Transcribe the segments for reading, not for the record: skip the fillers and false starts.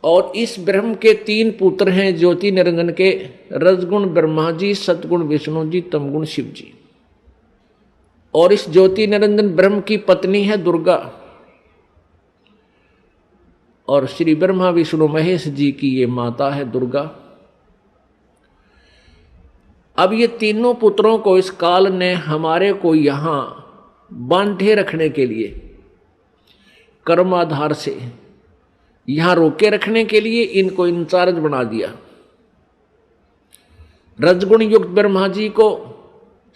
और इस ब्रह्म के तीन पुत्र हैं ज्योति निरंजन के, रजगुण ब्रह्मा जी, सतगुण विष्णु जी, तमगुण शिव जी। और इस ज्योति निरंजन ब्रह्म की पत्नी है दुर्गा, और श्री ब्रह्मा विष्णु महेश जी की ये माता है दुर्गा। अब ये तीनों पुत्रों को इस काल ने हमारे को यहां बांधे रखने के लिए, कर्म आधार से यहां रोके रखने के लिए इनको इंचार्ज बना दिया। रजगुण युक्त ब्रह्मा जी को,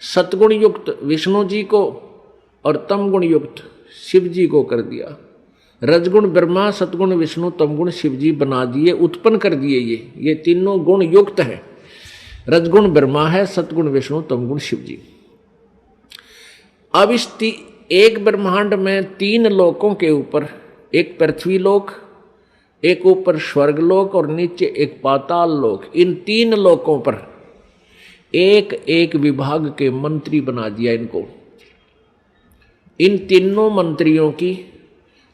सतगुण युक्त विष्णु जी को और तमगुण युक्त शिव जी को कर दिया। रजगुण ब्रह्मा, सतगुण विष्णु, तमगुण शिव जी बना दिए, उत्पन्न कर दिए। ये तीनों गुण युक्त हैं। रजगुण ब्रह्मा है, सतगुण विष्णु, तमगुण शिव जी। अब इस एक ब्रह्मांड में तीन लोकों के ऊपर, एक पृथ्वी लोक, एक ऊपर स्वर्ग लोक और नीचे एक पाताल लोक, इन तीन लोकों पर एक एक विभाग के मंत्री बना दिया इनको। इन तीनों मंत्रियों की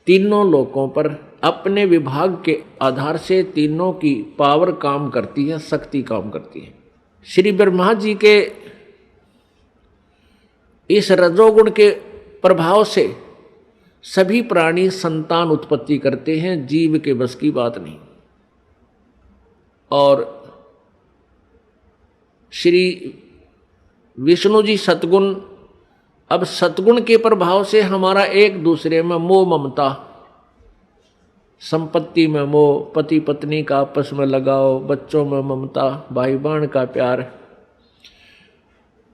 तीनों लोकों पर अपने विभाग के आधार से तीनों की पावर काम करती है, शक्ति काम करती है। श्री ब्रह्मा जी के इस रजोगुण के प्रभाव से सभी प्राणी संतान उत्पत्ति करते हैं, जीव के बस की बात नहीं। और श्री विष्णु जी सतगुण, अब सतगुण के प्रभाव से हमारा एक दूसरे में मोह ममता, संपत्ति में मोह, पति पत्नी का आपस में लगाव, बच्चों में ममता, भाई बहन का प्यार,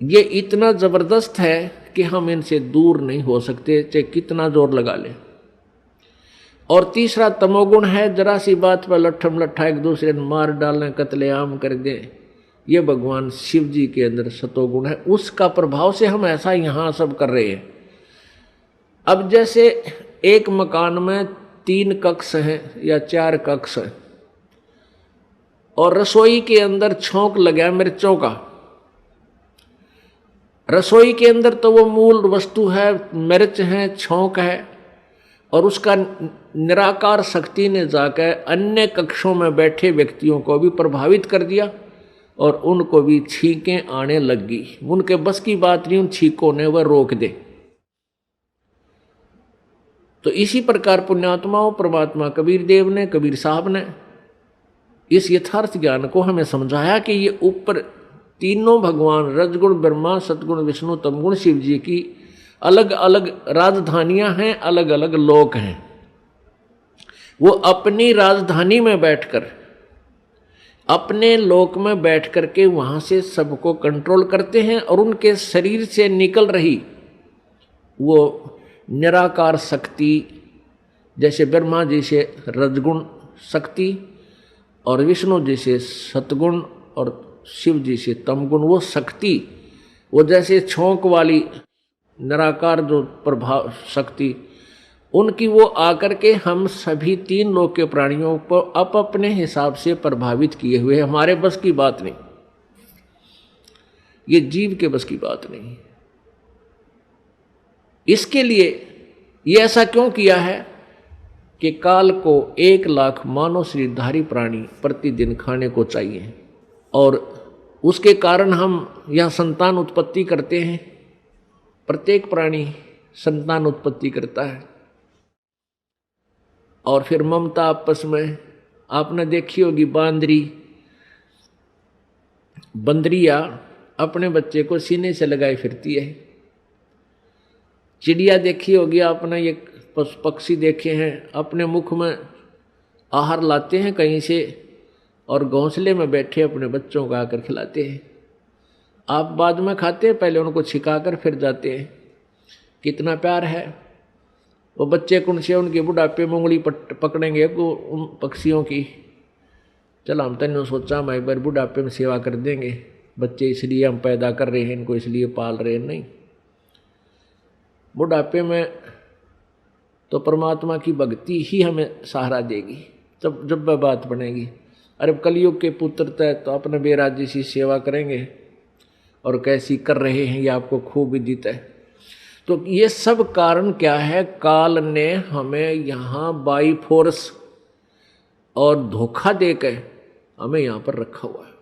ये इतना जबरदस्त है कि हम इनसे दूर नहीं हो सकते, चाहे कितना जोर लगा ले। और तीसरा तमोगुण है, जरा सी बात पर लट्ठम लट्ठा एक दूसरे ने मार डालें, कत्लेआम कर दें। ये भगवान शिव जी के अंदर सतोगुण है, उसका प्रभाव से हम ऐसा यहाँ सब कर रहे हैं। अब जैसे एक मकान में 3 कक्ष हैं या 4 कक्ष हैं, और रसोई के अंदर छौंक लगा मिर्चों का। रसोई के अंदर तो वो मूल वस्तु है, मिर्च है, छौंक है, और उसका निराकार शक्ति ने जाकर अन्य कक्षों में बैठे व्यक्तियों को भी प्रभावित कर दिया और उनको भी छींकें आने लग गई। उनके बस की बात नहीं उन छींकों ने वह रोक दे। तो इसी प्रकार पुण्यात्माओं, परमात्मा कबीर देव ने, कबीर साहब ने इस यथार्थ ज्ञान को हमें समझाया कि ये ऊपर तीनों भगवान रजगुण ब्रह्मा, सतगुण विष्णु, तमगुण शिव जी की अलग अलग राजधानियां हैं, अलग अलग लोक हैं। वो अपनी राजधानी में बैठकर, अपने लोक में बैठ करके वहां से सबको कंट्रोल करते हैं, और उनके शरीर से निकल रही वो निराकार शक्ति, जैसे ब्रह्मा जी से रजगुण शक्ति और विष्णु जी से सतगुण और शिव जी से तमगुण, वो शक्ति, वो जैसे छौंक वाली निराकार जो प्रभाव शक्ति, उनकी वो आकर के हम सभी 3 लोक के प्राणियों को अपने हिसाब से प्रभावित किए हुए, हमारे बस की बात नहीं, ये जीव के बस की बात नहीं। इसके लिए ये ऐसा क्यों किया है कि काल को 1 लाख मानव शरीरधारी प्राणी प्रतिदिन खाने को चाहिए, और उसके कारण हम यह संतान उत्पत्ति करते हैं। प्रत्येक प्राणी संतान उत्पत्ति करता है, और फिर ममता आपस में, आपने देखी होगी बंदरिया अपने बच्चे को सीने से लगाए फिरती है। चिड़िया देखी होगी आपने, ये पक्षी देखे हैं, अपने मुख में आहार लाते हैं कहीं से और घोंसले में बैठे अपने बच्चों को आकर खिलाते हैं। आप बाद में खाते हैं, पहले उनको छिकाकर फिर जाते हैं। कितना प्यार है वो बच्चे कौन से उनके बुढ़ापे में उंगली पकड़ेंगे उन पक्षियों की। चल हम तने सोचा मैं एक बार बुढ़ापे में सेवा कर देंगे, बच्चे इसलिए हम पैदा कर रहे हैं, इनको इसलिए पाल रहे हैं, नहीं। बुढ़ापे में तो परमात्मा की भक्ति ही हमें सहारा देगी, जब वह बात बनेगी। अरे कलयुग के पुत्र तय तो अपने बेराजी सी सेवा करेंगे, और कैसी कर रहे हैं ये आपको खूब विदित है। तो ये सब कारण क्या है? काल ने हमें यहाँ बाई फोर्स और धोखा दे के हमें यहाँ पर रखा हुआ है।